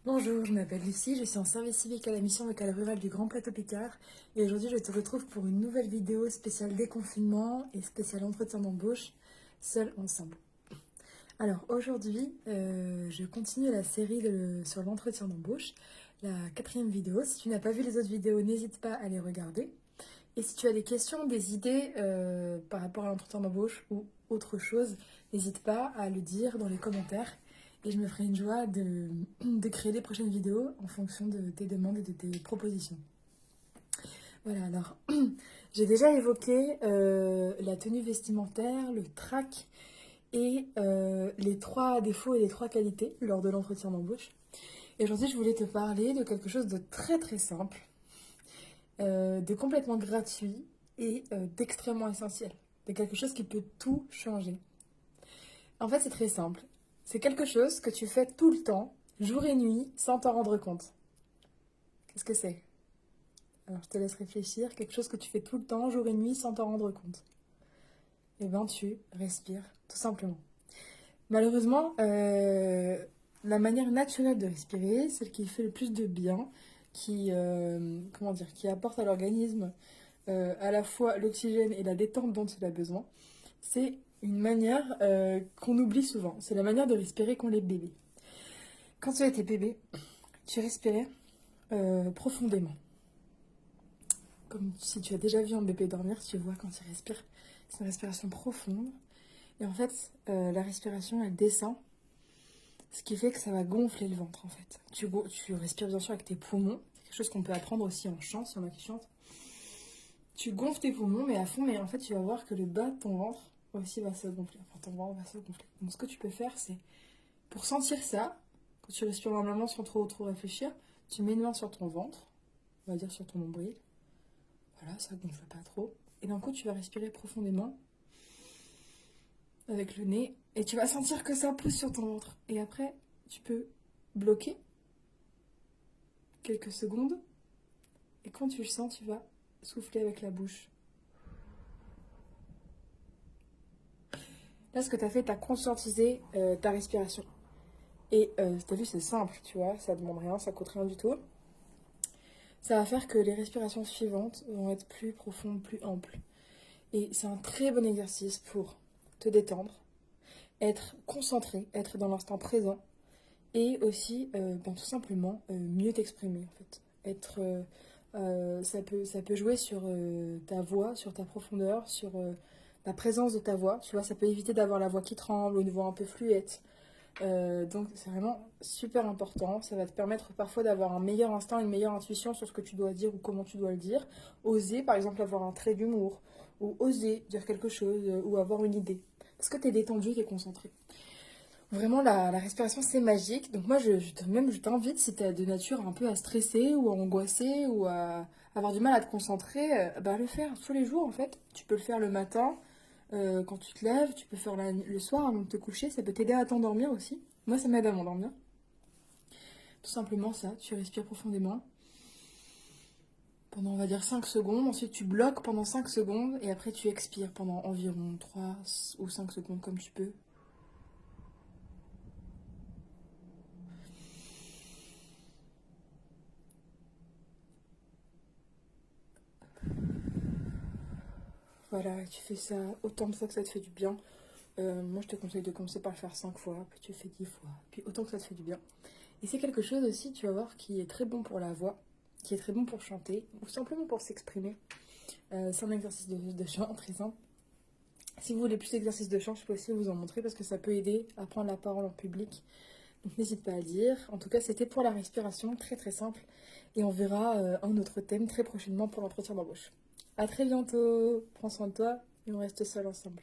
Bonjour, je m'appelle Lucie, je suis en service civique à la mission locale rurale du Grand Plateau Picard et aujourd'hui je te retrouve pour une nouvelle vidéo spéciale déconfinement et spéciale entretien d'embauche, seuls ensemble. Alors aujourd'hui, je continue la série sur l'entretien d'embauche, la 4e vidéo. Si tu n'as pas vu les autres vidéos, n'hésite pas à les regarder. Et si tu as des questions, des idées par rapport à l'entretien d'embauche ou autre chose, n'hésite pas à le dire dans les commentaires. Et je me ferai une joie de créer les prochaines vidéos en fonction de tes demandes et de tes propositions. Voilà, alors, j'ai déjà évoqué la tenue vestimentaire, le trac et les 3 défauts et les 3 qualités lors de l'entretien d'embauche. Et aujourd'hui, je voulais te parler de quelque chose de très très simple, de complètement gratuit et d'extrêmement essentiel. De quelque chose qui peut tout changer. En fait, c'est très simple. C'est quelque chose que tu fais tout le temps, jour et nuit, sans t'en rendre compte. Qu'est-ce que c'est? Alors, je te laisse réfléchir. Quelque chose que tu fais tout le temps, jour et nuit, sans t'en rendre compte. Eh bien, tu respires, tout simplement. Malheureusement, la manière naturelle de respirer, celle qui fait le plus de bien, qui apporte à l'organisme à la fois l'oxygène et la détente dont il a besoin, c'est une manière qu'on oublie souvent. C'est la manière de respirer qu'ont les bébés. Quand tu étais bébé, tu respirais profondément. Comme si tu as déjà vu un bébé dormir, tu vois quand il respire, c'est une respiration profonde. Et en fait, la respiration, elle descend, ce qui fait que ça va gonfler le ventre en fait. Tu respires bien sûr avec tes poumons, c'est quelque chose qu'on peut apprendre aussi en chant, s'il y en a qui chantent. Tu gonfles tes poumons, mais à fond, mais en fait, tu vas voir que le bas de ton ventre aussi va se gonfler. Enfin, ton ventre va se gonfler. Donc, ce que tu peux faire, c'est, pour sentir ça, quand tu respires normalement sans trop réfléchir, tu mets une main sur ton ventre, on va dire sur ton nombril. Voilà, ça gonfle pas trop. Et d'un coup, tu vas respirer profondément avec le nez et tu vas sentir que ça pousse sur ton ventre. Et après, tu peux bloquer quelques secondes et quand tu le sens, tu vas souffler avec la bouche. Là, ce que tu as fait, tu as conscientisé ta respiration. Et tu as vu, c'est simple, tu vois, ça demande rien, ça coûte rien du tout. Ça va faire que les respirations suivantes vont être plus profondes, plus amples. Et c'est un très bon exercice pour te détendre, être concentré, être dans l'instant présent et aussi tout simplement mieux t'exprimer en fait. Ça peut jouer sur ta voix, sur ta profondeur, sur la présence de ta voix. Tu vois, ça peut éviter d'avoir la voix qui tremble ou une voix un peu fluette. Donc c'est vraiment super important. Ça va te permettre parfois d'avoir un meilleur instinct, une meilleure intuition sur ce que tu dois dire ou comment tu dois le dire. Oser par exemple avoir un trait d'humour ou oser dire quelque chose ou avoir une idée. Parce que tu es détendu, tu es concentré. Vraiment la respiration c'est magique. Donc moi je t'invite si tu es de nature un peu à stresser ou à angoisser ou à avoir du mal à te concentrer, le faire tous les jours en fait. Tu peux le faire le matin. Quand tu te lèves, tu peux faire le soir avant de te coucher, ça peut t'aider à t'endormir aussi. Moi, ça m'aide à m'endormir. Tout simplement ça, tu respires profondément pendant, on va dire, 5 secondes. Ensuite, tu bloques pendant 5 secondes et après, tu expires pendant environ 3 ou 5 secondes comme tu peux. Voilà, tu fais ça autant de fois que ça te fait du bien. Moi, je te conseille de commencer par le faire 5 fois, puis tu fais 10 fois, puis autant que ça te fait du bien. Et c'est quelque chose aussi, tu vas voir, qui est très bon pour la voix, qui est très bon pour chanter, ou simplement pour s'exprimer. C'est un exercice de chant très simple. Si vous voulez plus d'exercices de chant, je peux aussi vous en montrer parce que ça peut aider à prendre la parole en public. Donc n'hésite pas à le dire. En tout cas, c'était pour la respiration, très très simple. Et on verra un autre thème très prochainement pour l'entretien d'embauche. A très bientôt, prends soin de toi et on reste seul ensemble.